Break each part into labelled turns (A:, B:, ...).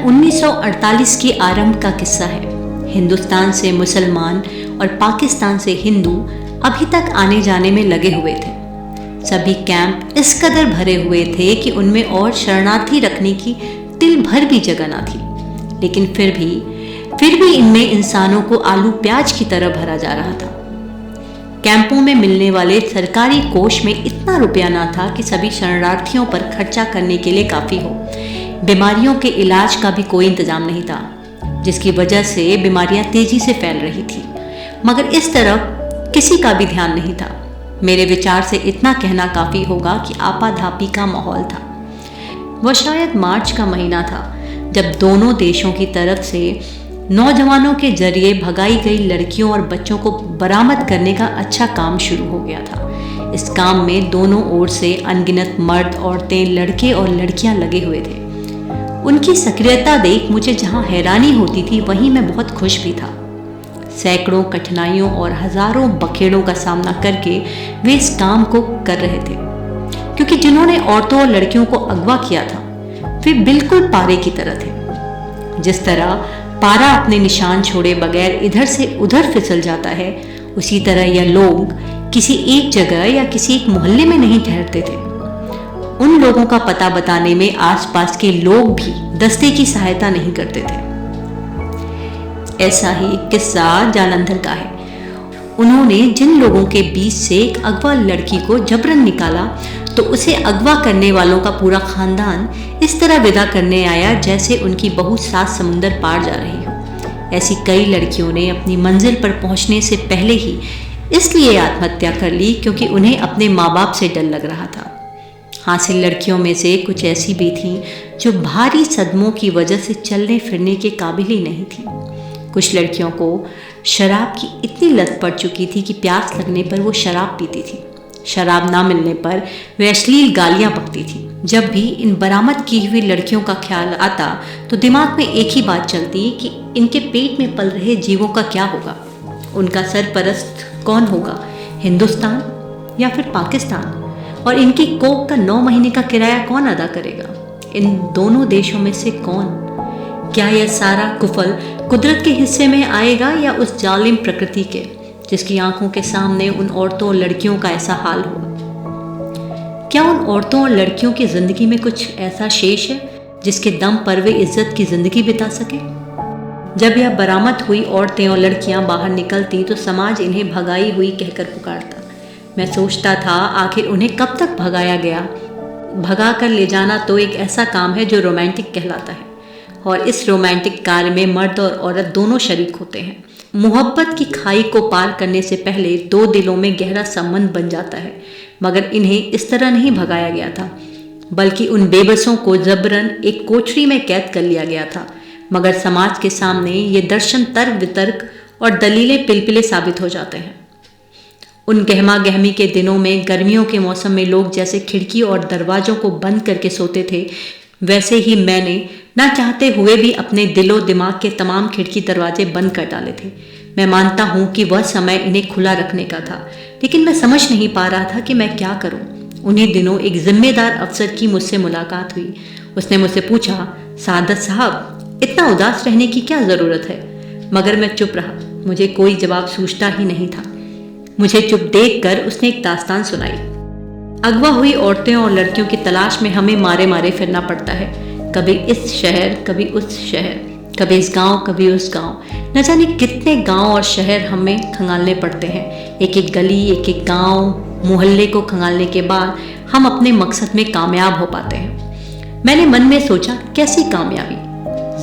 A: 1948 के आरंभ का किस्सा है। हिंदुस्तान से मुसलमान और पाकिस्तान से हिंदू अभी तक आने जाने में लगे हुए थे। सभी कैंप इस कदर भरे हुए थे कि उनमें और शरणार्थी रखने की तिल भर भी जगह ना थी। लेकिन फिर भी इनमें इंसानों को आलू प्याज की तरह भरा जा रहा था। कैंपों में मिलने वाले सरकारी कोष में इतना रुपया ना था कि सभी शरणार्थियों पर खर्चा करने के लिए काफ़ी हो। बीमारियों के इलाज का भी कोई इंतजाम नहीं था, जिसकी वजह से बीमारियां तेजी से फैल रही थी, मगर इस तरफ किसी का भी ध्यान नहीं था। मेरे विचार से इतना कहना काफ़ी होगा कि आपाधापी का माहौल था। वह शायद मार्च का महीना था, जब दोनों देशों की तरफ से नौजवानों के जरिए भगाई गई लड़कियों और बच्चों को बरामद करने का अच्छा काम शुरू हो गया था। इस काम में दोनों ओर से अनगिनत मर्द, औरतें, लड़के और लड़कियां लगे हुए थे। उनकी सक्रियता देख मुझे जहां हैरानी होती थी, वहीं मैं बहुत खुश भी था। सैकड़ों कठिनाइयों और हजारों बखेड़ों का सामना करके वे इस काम को कर रहे थे, क्योंकि जिन्होंने औरतों और लड़कियों को अगवा किया था वे बिल्कुल पारे की तरह थे। जिस तरह पारा अपने निशान छोड़े बगैर इधर से उधर फिसल जाता है, उसी तरह यह लोग किसी एक जगह या किसी एक मोहल्ले में नहीं ठहरते थे। उन लोगों का पता बताने में आसपास के लोग भी दस्ते की सहायता नहीं करते थे। ऐसा ही किस्सा जालंधर का है। उन्होंने जिन लोगों के बीच से एक अगवा लड़की को जबरन निकाला, तो उसे अगवा करने वालों का पूरा खानदान इस तरह विदा करने आया जैसे उनकी बहू 7 समुंदर पार जा रही हो। ऐसी कई लड़कियों ने अपनी मंजिल पर पहुंचने से पहले ही इसलिए आत्महत्या कर ली क्योंकि उन्हें अपने माँ बाप से डर लग रहा था। हासिल लड़कियों में से कुछ ऐसी भी थीं जो भारी सदमों की वजह से चलने फिरने के काबिल ही नहीं थीं। कुछ लड़कियों को शराब की इतनी लत पड़ चुकी थी कि प्यास लगने पर वो शराब पीती थी। शराब ना मिलने पर वे अश्लील गालियां बकती थी। जब भी इन बरामद की हुई लड़कियों का ख्याल आता तो दिमाग में एक ही बात चलती कि इनके पेट में पल रहे जीवों का क्या होगा, उनका सरपरस्त कौन होगा, हिंदुस्तान या फिर पाकिस्तान, और इनकी कोख का 9 महीने का किराया कौन अदा करेगा। इन दोनों देशों में से कौन? क्या यह सारा कुफल कुदरत के हिस्से में आएगा या उस जालिम प्रकृति के, जिसकी आंखों के सामने उन औरतों और लड़कियों का ऐसा हाल होगा? क्या उन औरतों और लड़कियों की जिंदगी में कुछ ऐसा शेष है जिसके दम पर वे इज्जत की जिंदगी बिता सके? जब यह बरामद हुई औरतें और लड़कियां बाहर निकलती तो समाज इन्हें भगाई हुई कहकर पुकारता। मैं सोचता था आखिर उन्हें कब तक भगाया गया। भगा कर ले जाना तो एक ऐसा काम है जो रोमांटिक कहलाता है, और इस रोमांटिक कार्य में मर्द और औरत दोनों शरीक होते हैं। मोहब्बत की खाई को पार करने से पहले 2 दिलों में गहरा संबंध बन जाता है, मगर इन्हें इस तरह नहीं भगाया गया था, बल्कि उन बेबसों को जबरन एक कोठरी में कैद कर लिया गया था। मगर समाज के सामने ये दर्शन तर्क वितर्क और दलीलें पिलपिले साबित हो जाते हैं। उन गहमा गहमी के दिनों में, गर्मियों के मौसम में लोग जैसे खिड़की और दरवाजों को बंद करके सोते थे, वैसे ही मैंने ना चाहते हुए भी अपने दिलो दिमाग के तमाम खिड़की दरवाजे बंद कर डाले थे। मैं मानता हूँ कि वह समय इन्हें खुला रखने का था, लेकिन मैं समझ नहीं पा रहा था कि मैं क्या करूँ। उन्हीं दिनों एक जिम्मेदार अफसर की मुझसे मुलाकात हुई। उसने मुझसे पूछा, सादत साहब, इतना उदास रहने की क्या ज़रूरत है? मगर मैं चुप रहा। मुझे कोई जवाब सूझता ही नहीं था। मुझे चुप देखकर उसने एक दास्तान सुनाई। अगवा हुई औरतें और लड़कियों की तलाश में हमें मारे मारे फिरना पड़ता है, कभी इस शहर कभी उस शहर, कभी इस गांव कभी उस गांव। न जाने कितने गांव और शहर हमें खंगालने पड़ते हैं। एक एक गली, एक एक गांव, मोहल्ले को खंगालने के बाद हम अपने मकसद में कामयाब हो पाते हैं। मैंने मन में सोचा, कैसी कामयाबी?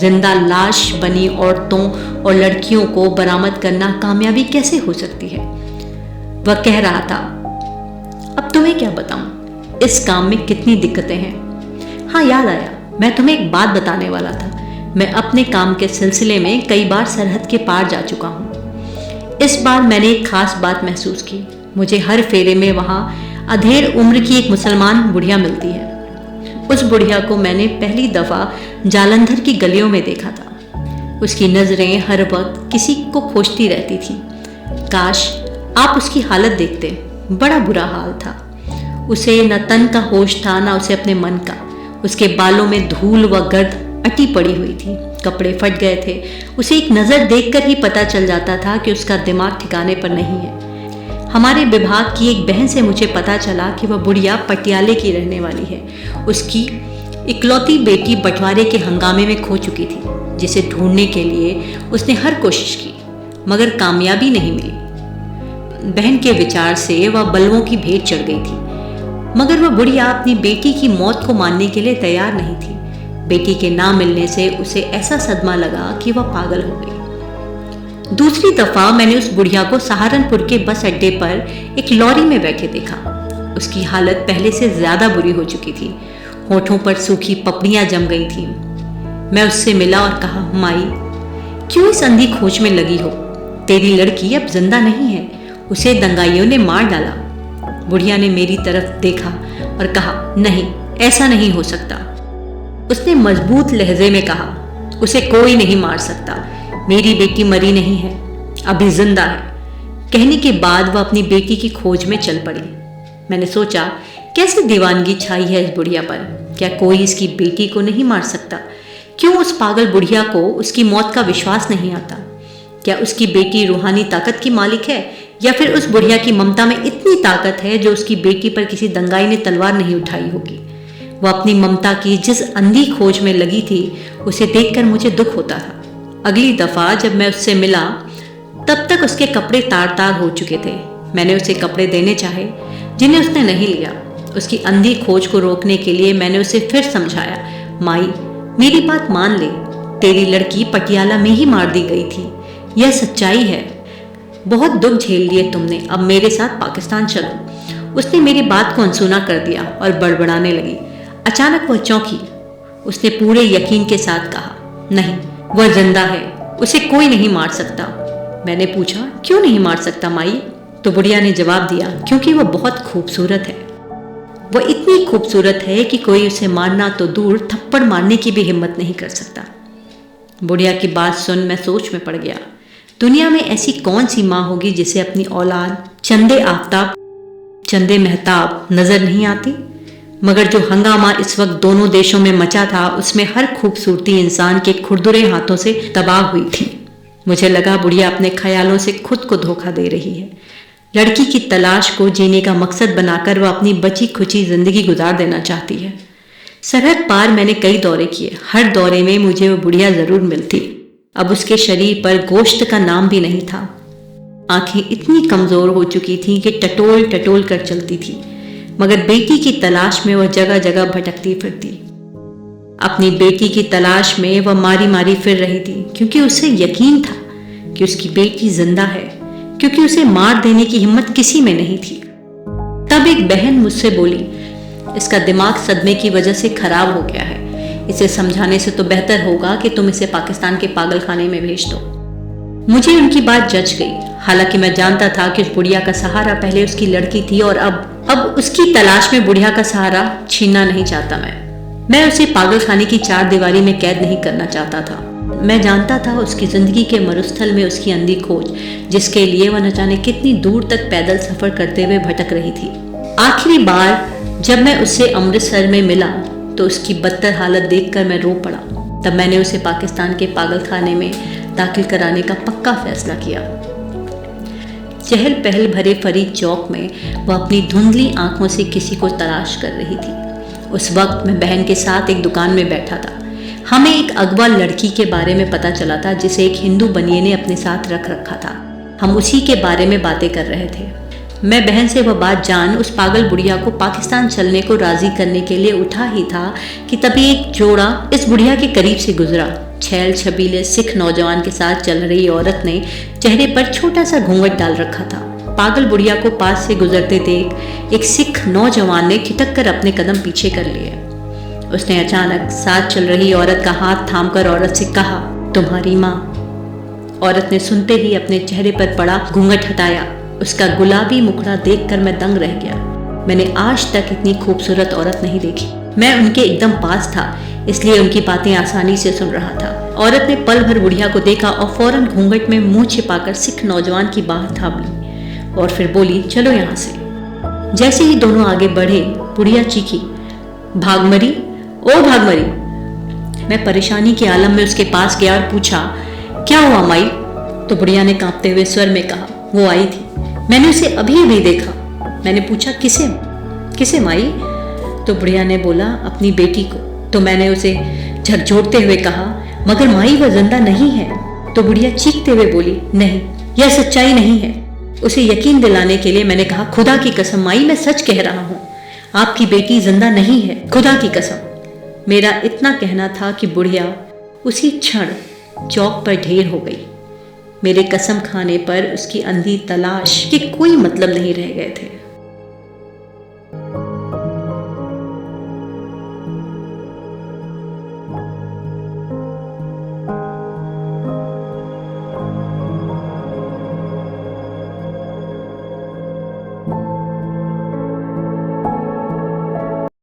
A: जिंदा लाश बनी औरतों और लड़कियों को बरामद करना कामयाबी कैसे हो सकती है? वह कह रहा था, अब तुम्हें क्या बताऊं, इस काम में कितनी दिक्कतें हैं। हाँ, याद आया, मैं तुम्हें एक बात बताने वाला था। मैं अपने काम के सिलसिले में कई बार सरहद के पार जा चुका हूँ। इस बार मैंने एक खास बात महसूस की। मुझे हर फेरे में वहाँ अधेड़ उम्र की एक मुसलमान बुढ़िया मिलती है। उस बुढ़िया को मैंने पहली दफ़ा जालंधर की गलियों में देखा था। उसकी नज़रें हर वक्त किसी को खोजती रहती थी। काश आप उसकी हालत देखते, बड़ा बुरा हाल था। उसे न तन का होश था, न उसे अपने मन का। उसके बालों में धूल व गर्द अटी पड़ी हुई थी, कपड़े फट गए थे। उसे एक नज़र देखकर ही पता चल जाता था कि उसका दिमाग ठिकाने पर नहीं है। हमारे विभाग की एक बहन से मुझे पता चला कि वह बुढ़िया पटियाले की रहने वाली है। उसकी इकलौती बेटी बंटवारे के हंगामे में खो चुकी थी, जिसे ढूंढने के लिए उसने हर कोशिश की, मगर कामयाबी नहीं मिली। बहन के विचार से वह बलवों की भेंट चढ़ गई थी, मगर वह बुढ़िया अपनी बेटी की मौत को मानने के लिए तैयार नहीं थी। बेटी के ना मिलने से उसे ऐसा सदमा लगा कि वह पागल हो गई। दूसरी दफा मैंने उस बुढ़िया को सहारनपुर के बस अड्डे पर एक लॉरी में बैठे देखा। उसकी हालत पहले से ज्यादा बुरी हो चुकी थी, होठों पर सूखी पपड़ियां जम गई थीं। मैं उससे मिला और कहा, माई, क्यों इस अंधी खोज में लगी हो? तेरी लड़की अब जिंदा नहीं है, उसे दंगाइयों ने मार डाला। बुढ़िया ने मेरी तरफ देखा और कहा, नहीं, ऐसा नहीं हो सकता। उसने मजबूत लहजे में कहा, उसे कोई नहीं मार सकता, मेरी बेटी मरी नहीं है, अभी जिंदा है। कहने के बाद वह अपनी बेटी की खोज में चल पड़ी। मैंने सोचा, कैसे दीवानगी छाई है इस बुढ़िया पर? क्या कोई इसकी बेटी को नहीं मार सकता? क्यों उस पागल बुढ़िया को उसकी मौत का विश्वास नहीं आता? क्या उसकी बेटी रूहानी ताकत की मालिक है, या फिर उस बुढ़िया की ममता में इतनी ताकत है जो उसकी बेटी पर किसी दंगाई ने तलवार नहीं उठाई होगी? वह अपनी ममता की जिस अंधी खोज में लगी थी, उसे देखकर मुझे दुख होता था। अगली दफा जब मैं उससे मिला, तब तक उसके कपड़े तार तार हो चुके थे। मैंने उसे कपड़े देने चाहे, जिन्हें उसने नहीं लिया। उसकी अंधी खोज को रोकने के लिए मैंने उसे फिर समझाया, माई, मेरी बात मान ले, तेरी लड़की पटियाला में ही मार दी गई थी, यह सच्चाई है। बहुत दुख झेल लिए तुमने, अब मेरे साथ पाकिस्तान चलो। उसने मेरी बात को अनसुना कर दिया और बड़बड़ाने लगी। अचानक वह चौंकी। उसने पूरे यकीन के साथ कहा, नहीं, वह जिंदा है, उसे कोई नहीं मार सकता। मैंने पूछा, क्यों नहीं मार सकता माई? तो बुढ़िया ने जवाब दिया, क्योंकि वह बहुत खूबसूरत है। वह इतनी खूबसूरत है कि कोई उसे मारना तो दूर, थप्पड़ मारने की भी हिम्मत नहीं कर सकता। बुढ़िया की बात सुन मैं सोच में पड़ गया। दुनिया में ऐसी कौन सी माँ होगी जिसे अपनी औलाद चंदे महताब नजर नहीं आती? मगर जो हंगामा इस वक्त दोनों देशों में मचा था, उसमें हर खूबसूरती इंसान के खुरदुरे हाथों से तबाह हुई थी। मुझे लगा बुढ़िया अपने ख्यालों से खुद को धोखा दे रही है। लड़की की तलाश को जीने का मकसद बनाकर वह अपनी बची खुची जिंदगी गुजार देना चाहती है। सरहद पार मैंने कई दौरे किए, हर दौरे में मुझे वो बुढ़िया जरूर मिलती। अब उसके शरीर पर गोश्त का नाम भी नहीं था। आंखें इतनी कमजोर हो चुकी थीं कि टटोल टटोल कर चलती थी, मगर बेटी की तलाश में वह जगह जगह भटकती फिरती। अपनी बेटी की तलाश में वह मारी मारी फिर रही थी, क्योंकि उसे यकीन था कि उसकी बेटी जिंदा है, क्योंकि उसे मार देने की हिम्मत किसी में नहीं थी। तब एक बहन मुझसे बोली, इसका दिमाग सदमे की वजह से खराब हो गया है, इसे समझाने से तो बेहतर होगा कि तुम इसे पाकिस्तान के पागल खाने में भेज दो। मुझे उनकी बात जच गई। हालांकि मैं जानता था कि उस बुढ़िया का सहारा पहले उसकी लड़की थी और अब उसकी तलाश में बुढ़िया का सहारा छीनना नहीं चाहता। मैं उसे पागल खाने की चार दीवारी में कैद नहीं करना चाहता था। मैं जानता था उसकी जिंदगी के मरुस्थल में उसकी अंधी खोज, जिसके लिए वह न जाने कितनी दूर तक पैदल सफर करते हुए भटक रही थी। आखिरी बार जब मैं उससे अमृतसर में मिला तो उसकी बदतर हालत देखकर मैं रो पड़ा। तब मैंने उसे पाकिस्तान के पागल खाने में दाखिल कराने का पक्का फैसला किया। चहल पहल भरे फरीद चौक में वह अपनी धुंधली आंखों से किसी को तलाश कर रही थी। उस वक्त मैं बहन के साथ एक दुकान में बैठा था। हमें एक अगवा लड़की के बारे में पता चला था, जिसे एक हिंदू बनिए ने अपने साथ रख रखा था। हम उसी के बारे में बातें कर रहे थे। मैं बहन से वह बात जान उस पागल बुढ़िया को पाकिस्तान चलने को राजी करने के लिए उठा ही था कि तभी एक जोड़ा इस बुढ़िया के करीब से गुजरा। छैल छबीले सिख नौजवान के साथ चल रही औरत ने चेहरे पर छोटा सा घूंघट डाल रखा था। पागल बुढ़िया को पास से गुजरते देख एक सिख नौजवान ने खिटक कर अपने कदम पीछे कर लिए। उसने अचानक साथ चल रही औरत का हाथ थामकर औरत से कहा, तुम्हारी माँ। औरत ने सुनते ही अपने चेहरे पर पड़ा घूंघट हटाया। उसका गुलाबी मुखड़ा देखकर मैं दंग रह गया। मैंने आज तक इतनी खूबसूरत औरत नहीं देखी। मैं उनके एकदम पास था, इसलिए उनकी बातें आसानी से सुन रहा था। औरत ने पल भर बुढ़िया को देखा और फौरन घूंघट में मुंह छिपाकर सिख नौजवान की बाह थाम ली और फिर बोली, चलो यहाँ से। जैसे ही दोनों आगे बढ़े, बुढ़िया चीखी, भागमरी, ओ भागमरी। मैं परेशानी के आलम में उसके पास गया और पूछा, क्या हुआ माई? तो बुढ़िया ने कांपते हुए स्वर में कहा, वो आई थी, मैंने उसे अभी अभी देखा। मैंने पूछा, किसे किसे माई? तो बुढ़िया ने बोला, अपनी बेटी को। तो मैंने उसे झकझोरते हुए कहा, मगर माई वह जिंदा नहीं है। तो बुढ़िया चीखते हुए बोली, नहीं, यह सच्चाई नहीं है। उसे यकीन दिलाने के लिए मैंने कहा, खुदा की कसम माई, मैं सच कह रहा हूँ, आपकी बेटी जिंदा नहीं है, खुदा की कसम। मेरा इतना कहना था कि बुढ़िया उसी क्षण चौक पर ढेर हो गई। मेरे कसम खाने पर उसकी अंधी तलाश के कोई मतलब नहीं रह गए थे।